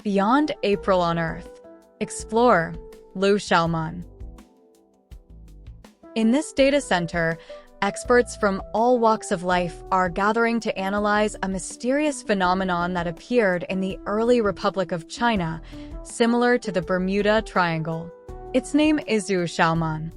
Beyond April on Earth. Explore Lu Xiaoman. In this data center, experts from all walks of life are gathering to analyze a mysterious phenomenon that appeared in the early Republic of China, similar to the Bermuda Triangle. Its name is Xu Zhimo.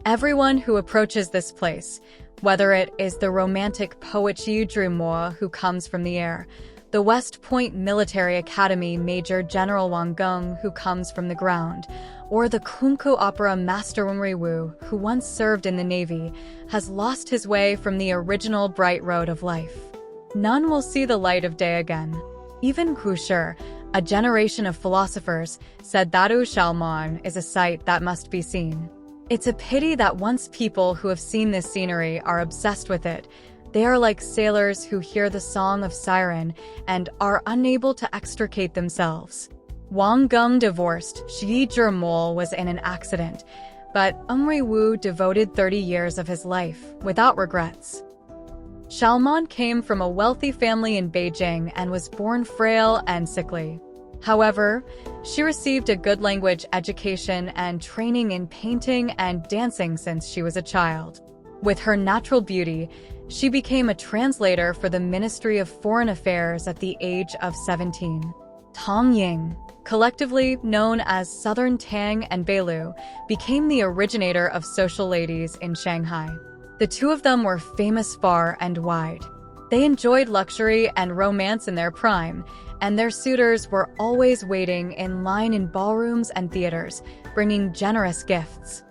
Everyone who approaches this place, whether it is the romantic poet Xu Zhimo who comes from the air, the West Point Military Academy Major General Wang Geng who comes from the ground, or the Kunqu opera master Weng Ruiwu who once served in the Navy, has lost his way from the original bright road of life. None will see the light of day again. Even Hu Shi, a generation of philosophers, said that Lu Xiaoman is a sight that must be seen. It's a pity that once people who have seen this scenery are obsessed with it, they are like sailors who hear the song of Siren and are unable to extricate themselves. Wang Geng divorced Xu Zhimo was in an accident, but Rui Wu devoted 30 years of his life without regrets. Xiaoman came from a wealthy family in Beijing and was born frail and sickly. However, she received a good language education and training in painting and dancing since she was a child. With her natural beauty, she became a translator for the Ministry of Foreign Affairs at the age of 17. Tang Ying, collectively known as Southern Tang and Beilu, became the originator of social ladies in Shanghai. The two of them were famous far and wide. They enjoyed luxury and romance in their prime, and their suitors were always waiting in line in ballrooms and theaters, bringing generous gifts.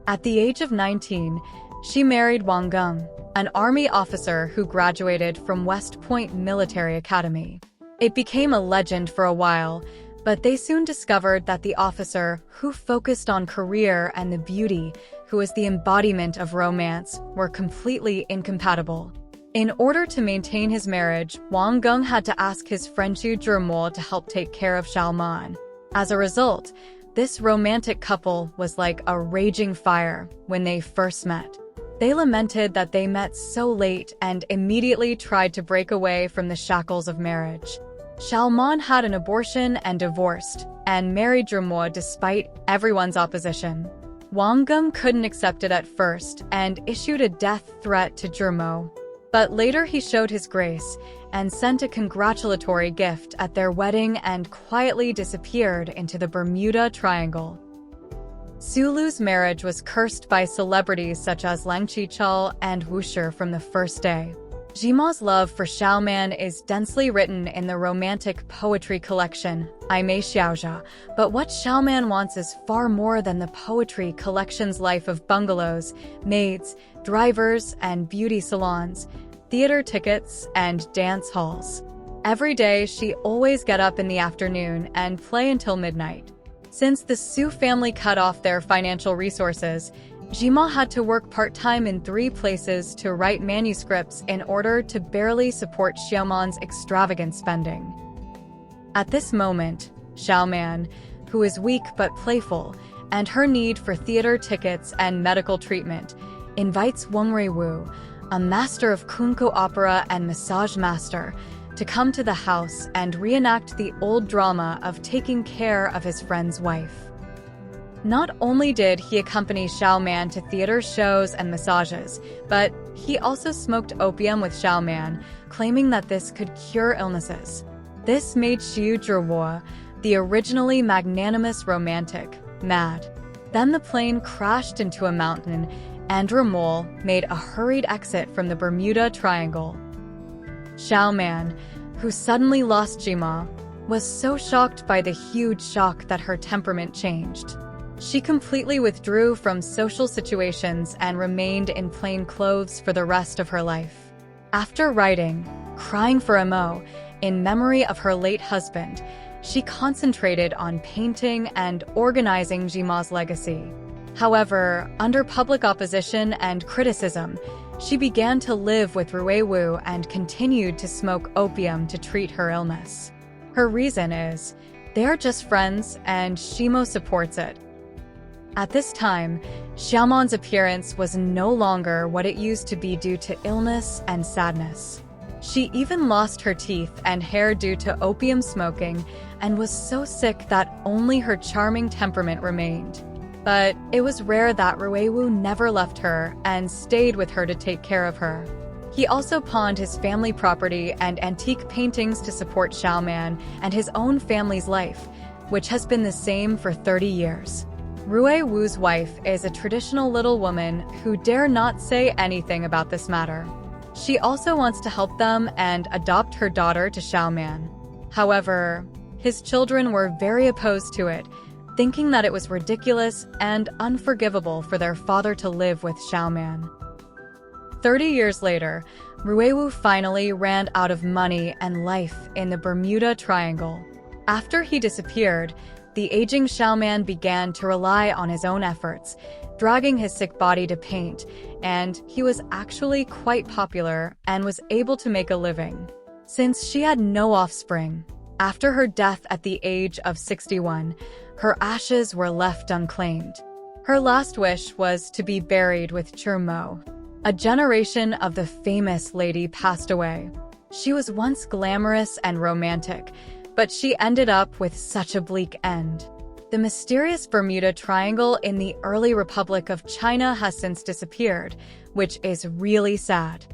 At the age of 19, she married Wang Geng, an army officer who graduated from West Point Military Academy. It became a legend for a while, but they soon discovered that the officer, who focused on career and the beauty, who was the embodiment of romance, were completely incompatible. In order to maintain his marriage, Wang Geng had to ask his friend Xu Zhimo to help take care of Xiaoman. As a result, this romantic couple was like a raging fire when they first met. They lamented that they met so late and immediately tried to break away from the shackles of marriage. Xiaoman had an abortion and divorced, and married Zhimo despite everyone's opposition. Wang Geng couldn't accept it at first and issued a death threat to Zhimo. But later he showed his grace and sent a congratulatory gift at their wedding and quietly disappeared into the Bermuda Triangle. Sulu's marriage was cursed by celebrities such as Lang Qichao and Hu Shi from the first day. Zhimo's love for Xiaoman is densely written in the romantic poetry collection, I Mei Xiaozha, but what Xiaoman wants is far more than the poetry collection's life of bungalows, maids, drivers, and beauty salons, theater tickets, and dance halls. Every day, she always get up in the afternoon and play until midnight. Since the Su family cut off their financial resources, Zhimo had to work part-time in 3 places to write manuscripts in order to barely support Xiaoman's extravagant spending. At this moment, Xiaoman, who is weak but playful, and her need for theater tickets and medical treatment, invites Weng Ruiwu, a master of Kunqu opera and massage master, to come to the house and reenact the old drama of taking care of his friend's wife. Not only did he accompany Xiaoman to theater shows and massages, but he also smoked opium with Xiaoman, claiming that this could cure illnesses. This made Xu Zhimo, the originally magnanimous romantic, mad. Then the plane crashed into a mountain, and Zhimo made a hurried exit from the Bermuda Triangle. Xiaoman, who suddenly lost Zhimo, was so shocked by the huge shock that her temperament changed. She completely withdrew from social situations and remained in plain clothes for the rest of her life. After writing, Crying for a Mo, in memory of her late husband, she concentrated on painting and organizing Zhimo's legacy. However, under public opposition and criticism, she began to live with Rui Wu and continued to smoke opium to treat her illness. Her reason is, they are just friends and Zhimo supports it. At this time, Xiaoman's appearance was no longer what it used to be due to illness and sadness. She even lost her teeth and hair due to opium smoking and was so sick that only her charming temperament remained. But it was rare that Rui Wu never left her and stayed with her to take care of her. He also pawned his family property and antique paintings to support Xiaoman and his own family's life, which has been the same for 30 years. Rui Wu's wife is a traditional little woman who dare not say anything about this matter. She also wants to help them and adopt her daughter to Xiaoman. However, his children were very opposed to it, thinking that it was ridiculous and unforgivable for their father to live with Xiaoman. 30 years later, Rui Wu finally ran out of money and life in the Bermuda Triangle. After he disappeared, the aging Xiaoman began to rely on his own efforts, dragging his sick body to paint, and he was actually quite popular and was able to make a living. Since she had no offspring, after her death at the age of 61, her ashes were left unclaimed. Her last wish was to be buried with Xu Zhimo. A generation of the famous lady passed away. She was once glamorous and romantic, but she ended up with such a bleak end. The mysterious Bermuda Triangle in the early Republic of China has since disappeared, which is really sad.